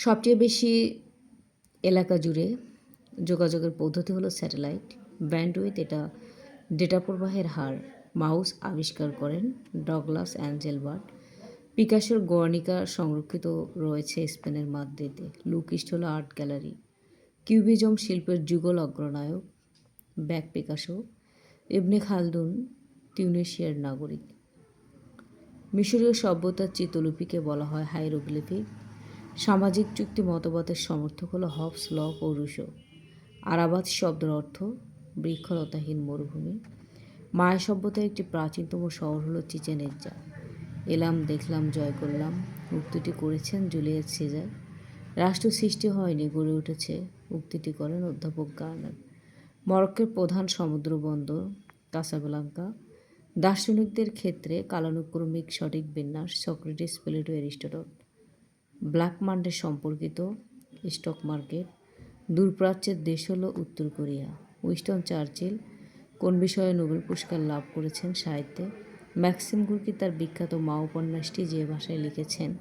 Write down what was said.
সবচেয়ে বেশি এলাকা জুড়ে যোগাযোগের পদ্ধতি হলো স্যাটেলাইট ব্যান্ডউইথ, এটা ডেটা প্রবাহের হার। মাউস আবিষ্কার করেন ডগলাস অ্যাঞ্জেলবার্ট। পিকাসোর গর্নিকা সংরক্ষিত রয়েছে স্পেনের মাদ্রিদে। লুকিস্ট হলো আর্ট গ্যালারি। কিউবিজম শিল্পের যুগল অগ্রনায়ক ব্যাক পিকাসো। ইবনে খালদুন তিউনিসিয়ার নাগরিক। মিশরীয় সভ্যতার চিত্রলিপিকে বলা হয় হাইরোগ্লিফিক। সামাজিক চুক্তি মতবাদের সমর্থক হলো হবস, লক ও রুশো। আরাবাত শব্দের অর্থ বৃক্ষলতাহীন মরুভূমি। মায়া সভ্যতার একটি প্রাচীনতম শহর হলো চিচেন ইৎজা। এলাম, দেখলাম, জয় করলাম উক্তিটি করেছেন জুলিয়াস সিজার। রাষ্ট্র সৃষ্টি হয়নি, গড়ে উঠেছে উক্তিটি করেন অধ্যাপক গার্নার। মরক্কোর প্রধান সমুদ্র বন্দর কাসাব্লাঙ্কা। দার্শনিকদের ক্ষেত্রে কালানুক্রমিক সঠিক বিন্যাস Socrates, Plato, Aristotle. Black Monday সম্পর্কিত স্টক মার্কেট। দূরপ্রাচ্যের দেশ হলো উত্তর কোরিয়া। উইনস্টন চার্চিল কোন বিষয়ে নোবেল পুরস্কার লাভ করেছেন সাহিত্যে? ম্যাক্সিম গোর্কি তার বিখ্যাত মা উপন্যাসটি যে ভাষায় লিখেছেন